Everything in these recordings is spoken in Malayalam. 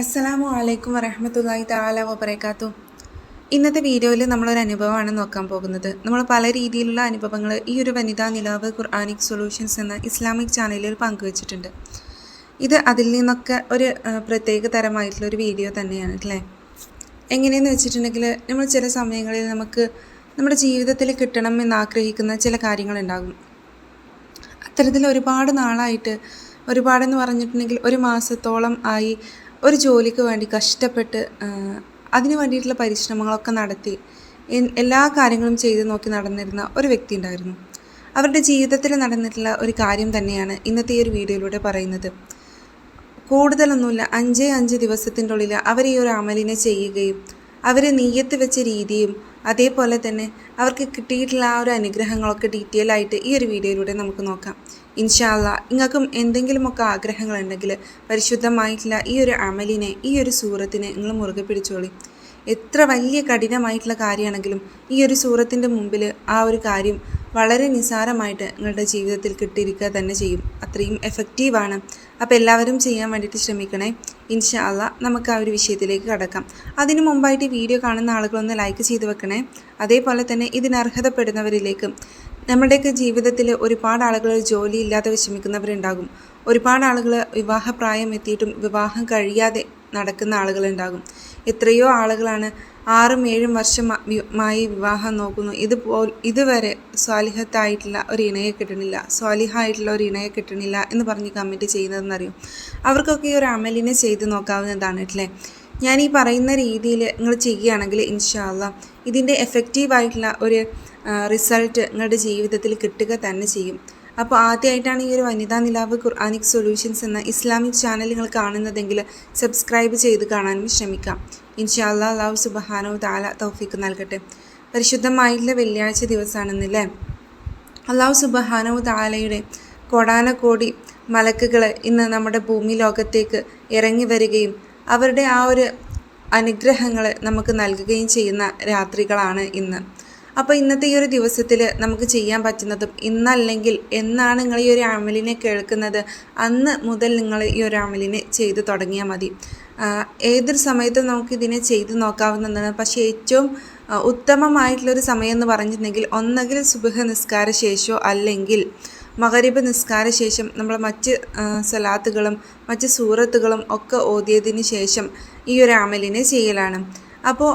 അസ്സലാമു അലൈക്കും വറഹ്മത്തുള്ളാഹി തആല വബറകാതുഹു. ഇന്നത്തെ വീഡിയോയിൽ നമ്മളൊരു അനുഭവമാണ് നോക്കാൻ പോകുന്നത്. നമ്മൾ പല രീതിയിലുള്ള അനുഭവങ്ങൾ ഈ ഒരു വനിതാ നിലാവ് ഖുർആനിക് സൊല്യൂഷൻസ് എന്ന ഇസ്ലാമിക് ചാനലിൽ പങ്കുവച്ചിട്ടുണ്ട്. ഇത് അതിൽ നിന്നൊക്കെ ഒരു പ്രത്യേക തരമായിട്ടുള്ളൊരു വീഡിയോ തന്നെയാണ് അല്ലേ. എങ്ങനെയെന്ന് വെച്ചിട്ടുണ്ടെങ്കിൽ നമ്മൾ ചില സമയങ്ങളിൽ നമുക്ക് നമ്മുടെ ജീവിതത്തിൽ കിട്ടണം എന്ന് ആഗ്രഹിക്കുന്ന ചില കാര്യങ്ങളുണ്ടാകും. അത്തരത്തിൽ ഒരുപാട് നാളായിട്ട് ഒരുപാടെന്ന് പറഞ്ഞിട്ടുണ്ടെങ്കിൽ ഒരു മാസത്തോളം ആയി ഒരു ജോലിക്ക് വേണ്ടി കഷ്ടപ്പെട്ട് അതിന് വേണ്ടിയിട്ടുള്ള പരിശ്രമങ്ങളൊക്കെ നടത്തി എല്ലാ കാര്യങ്ങളും ചെയ്ത് നോക്കി നടന്നിരുന്ന ഒരു വ്യക്തി ഉണ്ടായിരുന്നു. അവരുടെ ജീവിതത്തിൽ നടന്നിട്ടുള്ള ഒരു കാര്യം തന്നെയാണ് ഇന്നത്തെ ഈ ഒരു വീഡിയോയിലൂടെ പറയുന്നത്. കൂടുതലൊന്നുമില്ല, 5 ദിവസത്തിൻ്റെ ഉള്ളിൽ അവർ ഈ ഒരു അമലിനെ ചെയ്യുകയും അവർ നെയ്യത്ത് വെച്ച രീതിയും അതേപോലെ തന്നെ അവർക്ക് കിട്ടിയിട്ടുള്ള ആ ഒരു അനുഗ്രഹങ്ങളൊക്കെ ഡീറ്റെയിൽ ആയിട്ട് ഈ ഒരു വീഡിയോയിലൂടെ നമുക്ക് നോക്കാം. ഇൻഷാ അല്ലാഹ് നിങ്ങൾക്കും എന്തെങ്കിലുമൊക്കെ ആഗ്രഹങ്ങളുണ്ടെങ്കിൽ പരിശുദ്ധമായിട്ടുള്ള ഈ ഒരു അമലിനെ, ഈ ഒരു സൂറത്തിനെ നിങ്ങൾ മുറുകെ പിടിച്ചോളി. എത്ര വലിയ കഠിനമായിട്ടുള്ള കാര്യമാണെങ്കിലും ഈ ഒരു സൂറത്തിൻ്റെ മുമ്പിൽ ആ ഒരു കാര്യം വളരെ നിസ്സാരമായിട്ട് നിങ്ങളുടെ ജീവിതത്തിൽ കിട്ടിയിരിക്കുക തന്നെ ചെയ്യും. അത്രയും എഫക്റ്റീവാണ്. അപ്പോൾ എല്ലാവരും ചെയ്യാൻ വേണ്ടിയിട്ട് ശ്രമിക്കണേ. ഇൻഷാ അല്ലാഹ് നമുക്ക് ആ ഒരു വിഷയത്തിലേക്ക് കടക്കാം. അതിനു മുമ്പായിട്ട് വീഡിയോ കാണുന്ന ആളുകളൊന്ന് ലൈക്ക് ചെയ്ത് വെക്കണേ. അതേപോലെ തന്നെ ഇതിനർഹതപ്പെടുന്നവരിലേക്ക്, നമ്മുടെയൊക്കെ ജീവിതത്തിൽ ഒരുപാട് ആളുകൾ ജോലിയില്ലാതെ വിഷമിക്കുന്നവരുണ്ടാകും. ഒരുപാട് ആളുകൾ വിവാഹപ്രായം എത്തിയിട്ടും വിവാഹം കഴിയാതെ നടക്കുന്ന ആളുകളുണ്ടാകും. എത്രയോ ആളുകളാണ് 6-7 വർഷമായി വിവാഹം നോക്കുന്നു. ഇതുവരെ സ്വാലിഹത്തായിട്ടുള്ള ഒരു ഇണയെ കിട്ടണില്ല, സ്വാലിഹായിട്ടുള്ള ഒരു ഇണയെ കിട്ടണില്ല എന്ന് പറഞ്ഞ് കമൻറ്റ് ചെയ്യുന്നതെന്നറിയും. അവർക്കൊക്കെ ഈ ഒരു അമലിനെ ചെയ്ത് നോക്കാവുന്നതാണ് അല്ലേ. ഞാൻ ഈ പറയുന്ന രീതിയിൽ നിങ്ങൾ ചെയ്യുകയാണെങ്കിൽ ഇൻഷാ അല്ലാഹ് ഇതിൻ്റെ എഫക്റ്റീവായിട്ടുള്ള ഒരു റിസൾട്ട് നിങ്ങളുടെ ജീവിതത്തിൽ കിട്ടുക തന്നെ ചെയ്യും. അപ്പോൾ ആദ്യമായിട്ടാണ് ഈ ഒരു വനിതാ നിലാവ് ഖുർആനിക് സൊല്യൂഷൻസ് എന്ന ഇസ്ലാമിക് ചാനൽ നിങ്ങൾ കാണുന്നതെങ്കിൽ സബ്സ്ക്രൈബ് ചെയ്ത് കാണാനും ശ്രമിക്കാം. ഇൻഷാ അല്ലാഹ് അല്ലാഹു സുബ്ഹാനഹു തആല തൗഫീഖ് നൽകട്ടെ. പരിശുദ്ധമായിട്ടുള്ള വെള്ളിയാഴ്ച ദിവസമാണെന്നല്ലേ. അല്ലാഹു സുബ്ഹാനഹു തആലയുടെ കോടാനകോടി മലക്കുകൾ ഇന്ന് നമ്മുടെ ഭൂമി ലോകത്തേക്ക് ഇറങ്ങി വരികയും അവരുടെ ആ ഒരു അനുഗ്രഹങ്ങൾ നമുക്ക് നൽകുകയും ചെയ്യുന്ന രാത്രികളാണ് ഇന്ന്. അപ്പോൾ ഇന്നത്തെ ഈ ഒരു ദിവസത്തിൽ നമുക്ക് ചെയ്യാൻ പറ്റുന്നതും, ഇന്നല്ലെങ്കിൽ എന്നാണ് നിങ്ങൾ ഈ ഒരു അമലിനെ കേൾക്കുന്നത് അന്ന് മുതൽ നിങ്ങൾ ഈ ഒരു അമലിനെ ചെയ്തു തുടങ്ങിയാൽ മതി. ഏതൊരു സമയത്തും നമുക്കിതിനെ ചെയ്തു നോക്കാവുന്നതാണ്. പക്ഷേ ഏറ്റവും ഉത്തമമായിട്ടുള്ളൊരു സമയം എന്ന് പറഞ്ഞിട്ടുണ്ടെങ്കിൽ ഒന്നുകിൽ സുബ്ഹ് നിസ്കാര ശേഷമോ അല്ലെങ്കിൽ മഗ്‌രിബ് നിസ്കാര ശേഷം നമ്മൾ മറ്റ് സ്വലാത്തുകളും മറ്റ് സൂറത്തുകളും ഒക്കെ ഓതിയതിന് ശേഷം ഈ ഒരു അമലിനെ ചെയ്യലാണ്. അപ്പോൾ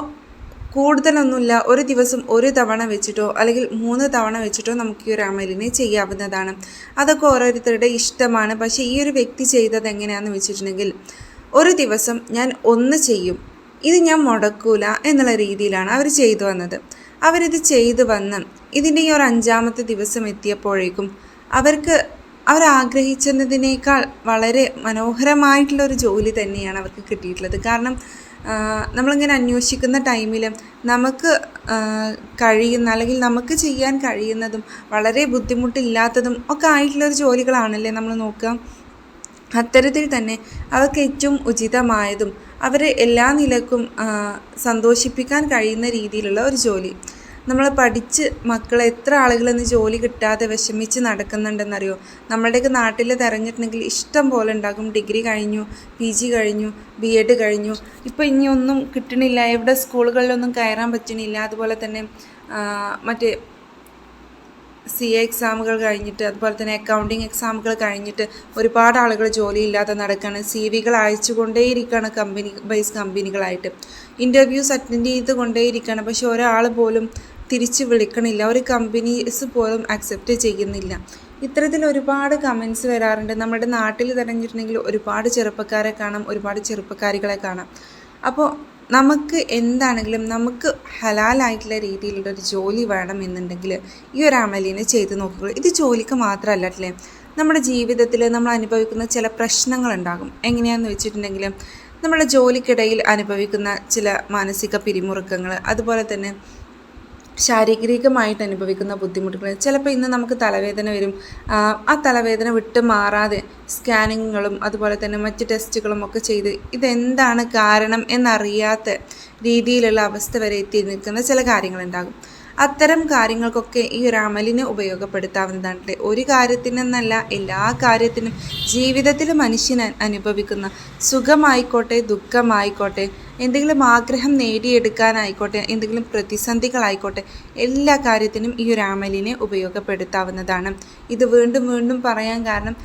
കൂടുതലൊന്നുമില്ല, ഒരു ദിവസം ഒരു തവണ വെച്ചിട്ടോ അല്ലെങ്കിൽ 3 തവണ വെച്ചിട്ടോ നമുക്ക് ഈ ഒരു അമലിനെ ചെയ്യാവുന്നതാണ്. അതൊക്കെ ഓരോരുത്തരുടെ ഇഷ്ടമാണ്. പക്ഷേ ഈ ഒരു വ്യക്തി ചെയ്തത് എങ്ങനെയാണെന്ന് വെച്ചിട്ടുണ്ടെങ്കിൽ, ഒരു ദിവസം ഞാൻ 1 ചെയ്യും, ഇത് ഞാൻ മുടക്കൂല എന്നുള്ള രീതിയിലാണ് അവർ ചെയ്തു വന്നത്. അവരിത് ചെയ്തു വന്ന് ഇതിൻ്റെ ഈ ഒരു 5ാമത്തെ ദിവസം എത്തിയപ്പോഴേക്കും അവരാഗ്രഹിച്ചതിനേക്കാൾ വളരെ മനോഹരമായിട്ടുള്ളൊരു ജോലി തന്നെയാണ് അവർക്ക് കിട്ടിയിട്ടുള്ളത്. കാരണം നമ്മളിങ്ങനെ അന്വേഷിക്കുന്ന ടൈമിൽ നമുക്ക് കഴിയുന്ന അല്ലെങ്കിൽ നമുക്ക് ചെയ്യാൻ കഴിയുന്നതും വളരെ ബുദ്ധിമുട്ടില്ലാത്തതും ഒക്കെ ആയിട്ടുള്ളൊരു ജോലികളാണല്ലേ നമ്മൾ നോക്കുക. അത്തരത്തിൽ തന്നെ അവർക്ക് ഏറ്റവും ഉചിതമായതും അവരെ എല്ലാ നിലക്കും സന്തോഷിപ്പിക്കാൻ കഴിയുന്ന രീതിയിലുള്ള ഒരു ജോലി. നമ്മൾ പഠിച്ച് മക്കൾ എത്ര ആളുകളെന്ന് ജോലി കിട്ടാതെ വിഷമിച്ച് നടക്കുന്നുണ്ടെന്നറിയോ. നമ്മളുടെയൊക്കെ നാട്ടിൽ തിരഞ്ഞിട്ടുണ്ടെങ്കിൽ ഇഷ്ടം പോലെ ഉണ്ടാകും. ഡിഗ്രി കഴിഞ്ഞു, PG കഴിഞ്ഞു, B.Ed കഴിഞ്ഞു, ഇപ്പോൾ ഇനി ഒന്നും കിട്ടണില്ല, എവിടെ സ്കൂളുകളിലൊന്നും കയറാൻ പറ്റണില്ല. അതുപോലെ തന്നെ മറ്റേ CA എക്സാമുകൾ കഴിഞ്ഞിട്ട് അതുപോലെ തന്നെ അക്കൗണ്ടിങ് എക്സാമുകൾ കഴിഞ്ഞിട്ട് ഒരുപാട് ആളുകൾ ജോലിയില്ലാതെ നടക്കുകയാണ്. CV-കൾ അയച്ചുകൊണ്ടേയിരിക്കുകയാണ് കമ്പനികളായിട്ട്. ഇൻ്റർവ്യൂസ് അറ്റൻഡ് ചെയ്ത് കൊണ്ടേയിരിക്കുകയാണ്. പക്ഷെ ഒരാൾ പോലും തിരിച്ച് വിളിക്കണില്ല, ഒരു കമ്പനീസ് പോലും അക്സെപ്റ്റ് ചെയ്യുന്നില്ല. ഇത്തരത്തിൽ ഒരുപാട് കമൻസ് വരാറുണ്ട്. നമ്മുടെ നാട്ടിൽ തിരഞ്ഞിട്ടുണ്ടെങ്കിൽ ഒരുപാട് ചെറുപ്പക്കാരെ കാണാം, ഒരുപാട് ചെറുപ്പക്കാരികളെ കാണാം. അപ്പോൾ നമുക്ക് എന്താണെങ്കിലും നമുക്ക് ഹലാലായിട്ടുള്ള രീതിയിലുള്ളൊരു ജോലി വേണമെന്നുണ്ടെങ്കിൽ ഈ ഒരു അമലിനെ ചെയ്ത് നോക്കുക. ഇത് ജോലിക്ക് മാത്രമല്ല അല്ലേ, നമ്മുടെ ജീവിതത്തിൽ നമ്മൾ അനുഭവിക്കുന്ന ചില പ്രശ്നങ്ങളുണ്ടാകും. എങ്ങനെയാണെന്ന് വെച്ചിട്ടുണ്ടെങ്കിൽ നമ്മുടെ ജോലിക്കിടയിൽ അനുഭവിക്കുന്ന ചില മാനസിക പിരിമുറുക്കങ്ങൾ, അതുപോലെ തന്നെ ശാരീരികമായിട്ട് അനുഭവിക്കുന്ന ബുദ്ധിമുട്ടുകൾ. ചിലപ്പോൾ ഇന്ന് നമുക്ക് തലവേദന വരും. ആ തലവേദന വിട്ട് മാറാതെ സ്കാനിങ്ങുകളും അതുപോലെ തന്നെ മറ്റ് ടെസ്റ്റുകളും ഒക്കെ ചെയ്ത് ഇതെന്താണ് കാരണം എന്നറിയാത്ത രീതിയിലുള്ള അവസ്ഥ വരെ എത്തി നിൽക്കുന്ന ചില കാര്യങ്ങളുണ്ടാകും. അത്തരം കാര്യങ്ങൾക്കൊക്കെ ഈ ഒരു അമലിനെ ഉപയോഗപ്പെടുത്താവുന്നതാണ്. ഒരു കാര്യത്തിനെന്നല്ല, എല്ലാ കാര്യത്തിനും ജീവിതത്തിൽ മനുഷ്യൻ അനുഭവിക്കുന്ന സുഖമായിക്കോട്ടെ ദുഃഖമായിക്കോട്ടെ, എന്തെങ്കിലും ആഗ്രഹം നേടിയെടുക്കാനായിക്കോട്ടെ, എന്തെങ്കിലും പ്രതിസന്ധികളായിക്കോട്ടെ, എല്ലാ കാര്യത്തിനും ഈ ഒരു അമലിനെ ഉപയോഗപ്പെടുത്താവുന്നതാണ്. ഇത് വീണ്ടും വീണ്ടും പറയാൻ കാരണം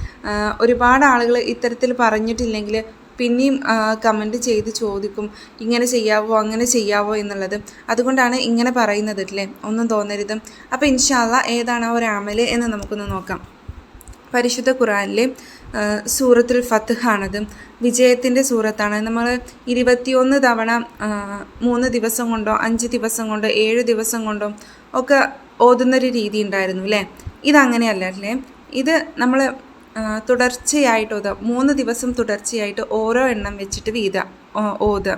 ഒരുപാട് ആളുകൾ ഇത്തരത്തിൽ പറഞ്ഞിട്ടില്ലെങ്കിൽ പിന്നെയും കമൻറ്റ് ചെയ്ത് ചോദിക്കും ഇങ്ങനെ ചെയ്യാവോ അങ്ങനെ ചെയ്യാവോ എന്നുള്ളത്. അതുകൊണ്ടാണ് ഇങ്ങനെ പറയുന്നത് അല്ലേ, ഒന്നും തോന്നരുത്. അപ്പോൾ ഇൻഷാ അല്ലാഹ് ഏതാണ് ആ ഒരു അമൽ എന്ന് നമുക്കൊന്ന് നോക്കാം. പരിശുദ്ധ ഖുർആനിലെ സൂറത്തുൽ ഫത്ഹ് ആണത്. വിജയത്തിൻ്റെ സൂറത്താണ്. നമ്മൾ 21 തവണ 3 ദിവസം കൊണ്ടോ 5 ദിവസം കൊണ്ടോ 7 ദിവസം കൊണ്ടോ ഒക്കെ ഓതുന്നൊരു രീതി ഉണ്ടായിരുന്നു അല്ലേ. ഇതങ്ങനെയല്ല അല്ലേ. ഇത് നമ്മൾ തുടർച്ചയായിട്ട് ഓതുക. 3 ദിവസം തുടർച്ചയായിട്ട് ഓരോ എണ്ണം വെച്ചിട്ട് ഓതുക.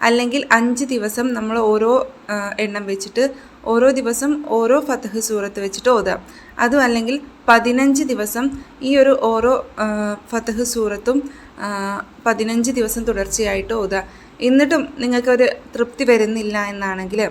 അല്ലെങ്കിൽ 5 ദിവസം നമ്മൾ ഓരോ എണ്ണം വെച്ചിട്ട് ഓരോ ദിവസം ഓരോ ഫത്ഹ് സൂറത്ത് വെച്ചിട്ട് ഓതുക. അതും അല്ലെങ്കിൽ 15 ദിവസം ഈ ഒരു ഓരോ ഫത്ഹ് സൂറത്തും 15 ദിവസം തുടർച്ചയായിട്ട് ഓതുക. എന്നിട്ടും നിങ്ങൾക്കൊരു തൃപ്തി വരുന്നില്ല എന്നാണെങ്കിൽ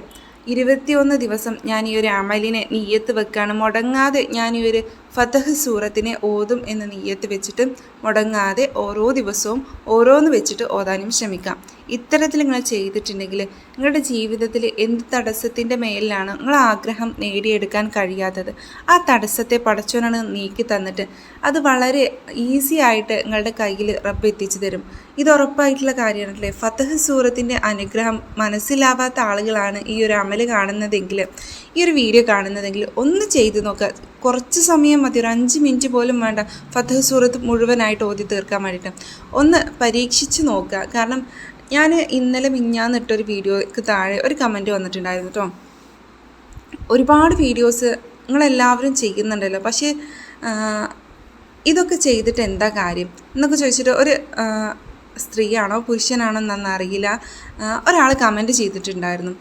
21 ദിവസം ഞാൻ ഈ ഒരു അമലിനെ നിയ്യത്ത് വെക്കുകയാണ്. മുടങ്ങാതെ ഞാൻ ഈ ഒരു ഫത്ഹ് സൂറത്തിനെ ഓതും എന്ന് നിയ്യത്ത് വെച്ചിട്ട് മുടങ്ങാതെ ഓരോ ദിവസവും ഓരോന്ന് വെച്ചിട്ട് ഓതാനും ശ്രമിക്കാം. ഇത്തരത്തിൽ നിങ്ങൾ ചെയ്തിട്ടുണ്ടെങ്കിൽ നിങ്ങളുടെ ജീവിതത്തിൽ എന്ത് തടസ്സത്തിൻ്റെ മേലിലാണ് നിങ്ങൾ ആഗ്രഹം നേടിയെടുക്കാൻ കഴിയാത്തത്, ആ തടസ്സത്തെ പടച്ചോനാണ് നീക്കി തന്നിട്ട് അത് വളരെ ഈസി ആയിട്ട് നിങ്ങളുടെ കയ്യിൽ റബ്ബ് എത്തിച്ചു തരും. ഇത് ഉറപ്പായിട്ടുള്ള കാര്യമാണല്ലേ. ഫത്ഹ് സൂറത്തിൻ്റെ അനുഗ്രഹം മനസ്സിലാവാത്ത ആളുകളാണ് ഈ ഒരു അമൽ കാണുന്നതെങ്കിൽ, ഈ ഒരു വീഡിയോ കാണുന്നതെങ്കിൽ ഒന്ന് ചെയ്ത് നോക്കുക. കുറച്ച് സമയം മതി, ഒരു 5 മിനിറ്റ് പോലും വേണ്ട ഫത്ഹ് സൂറത്ത് മുഴുവനായിട്ട് ഓതി തീർക്കാൻ വേണ്ടിയിട്ട്. ഒന്ന് പരീക്ഷിച്ച് നോക്കുക. കാരണം ഞാൻ ഇന്നലെ മിഞ്ഞാന്നിട്ടൊരു വീഡിയോയ്ക്ക് താഴെ ഒരു കമൻറ്റ് വന്നിട്ടുണ്ടായിരുന്നു കേട്ടോ. ഒരുപാട് വീഡിയോസ് നിങ്ങളെല്ലാവരും ചെയ്യുന്നുണ്ടല്ലോ, പക്ഷേ ഇതൊക്കെ ചെയ്തിട്ട് എന്താ കാര്യം എന്നൊക്കെ ചോദിച്ചിട്ട് ഒരു സ്ത്രീയാണോ പുരുഷനാണോ എന്നൊന്നും അറിയില്ല, ഒരാൾ കമൻറ്റ് ചെയ്തിട്ടുണ്ടായിരുന്നു.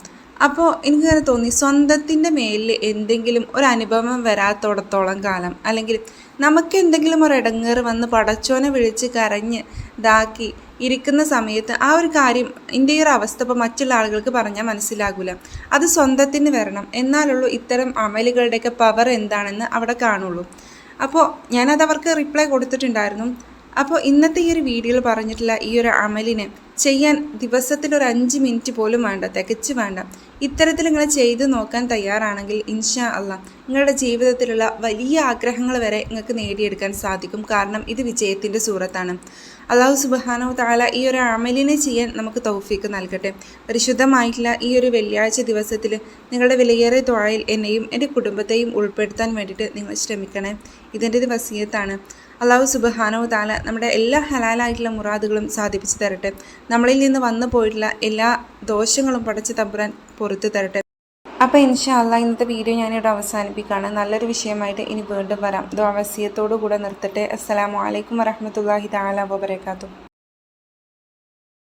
അപ്പോൾ എനിക്കങ്ങനെ തോന്നി, സ്വന്തത്തിൻ്റെ മേലിൽ എന്തെങ്കിലും ഒരു അനുഭവം വരാത്തോടത്തോളം കാലം, അല്ലെങ്കിൽ നമുക്ക് എന്തെങ്കിലും ഒരു ഇടങ്ങേറ് വന്ന് പടച്ചോനെ വിളിച്ച് കരഞ്ഞ് ഇതാക്കി ഇരിക്കുന്ന സമയത്ത് ആ ഒരു കാര്യം, എൻ്റെ ഈ ഒരു അവസ്ഥ ഇപ്പോൾ മറ്റുള്ള ആളുകൾക്ക് പറഞ്ഞാൽ മനസ്സിലാകില്ല. അത് സ്വന്തത്തിന് വരണം, എന്നാലുള്ളൂ ഇത്തരം അമലുകളുടെയൊക്കെ പവർ എന്താണെന്ന് അവിടെ കാണുള്ളൂ. അപ്പോൾ ഞാനത് അവർക്ക് റിപ്ലൈ കൊടുത്തിട്ടുണ്ടായിരുന്നു. അപ്പോൾ ഇന്നത്തെ ഈ ഒരു വീഡിയോയിൽ പറഞ്ഞിട്ടുള്ള ഈ ഒരു അമലിനെ ചെയ്യാൻ ദിവസത്തിലൊരു 5 മിനിറ്റ് പോലും വേണ്ട, തികച്ച് വേണ്ട. ഇത്തരത്തിൽ നിങ്ങൾ ചെയ്ത് നോക്കാൻ തയ്യാറാണെങ്കിൽ ഇൻഷാ അല്ലാഹ് നിങ്ങളുടെ ജീവിതത്തിലുള്ള വലിയ ആഗ്രഹങ്ങൾ വരെ നിങ്ങൾക്ക് നേടിയെടുക്കാൻ സാധിക്കും. കാരണം ഇത് വിജയത്തിൻ്റെ സൂറത്താണ്. അല്ലാഹു സുബ്ഹാനഹു തആല ഈ ഒരു അമലിനെ ചെയ്യാൻ നമുക്ക് തൗഫീക്ക് നൽകട്ടെ. പരിശുദ്ധമായിട്ടുള്ള ഈ ഒരു വെള്ളിയാഴ്ച ദിവസത്തിൽ നിങ്ങളുടെ വിലയേറിയ ദുആയിൽ എന്നെയും എൻ്റെ കുടുംബത്തെയും ഉൾപ്പെടുത്താൻ വേണ്ടിയിട്ട് നിങ്ങൾ ശ്രമിക്കണേ. ഇതിൻ്റെ ഒരു വസിയത്താണ്. അല്ലാഹു സുബ്ഹാനഹു തആല നമ്മുടെ എല്ലാ ഹലാലായിട്ടുള്ള മുറാദുകളും സാധിപ്പിച്ചു തരട്ടെ. നമ്മളിൽ നിന്ന് വന്നു പോയിട്ടുള്ള എല്ലാ ദോഷങ്ങളും പടച്ച തമ്പുരാൻ പുറത്തു തരട്ടെ. അപ്പോൾ ഇൻഷാ അല്ലാഹ് ഇന്നത്തെ വീഡിയോ ഞാനിവിടെ അവസാനിപ്പിക്കുകയാണ്. നല്ലൊരു വിഷയമായിട്ട് ഇനി വീണ്ടും വരാം. ദുആ വസിയത്തോടു കൂടെ നിർത്തട്ടെ. അസ്സലാമു അലൈക്കും വറഹ്മത്തുള്ളാഹി തആല വബറകാതുഹു.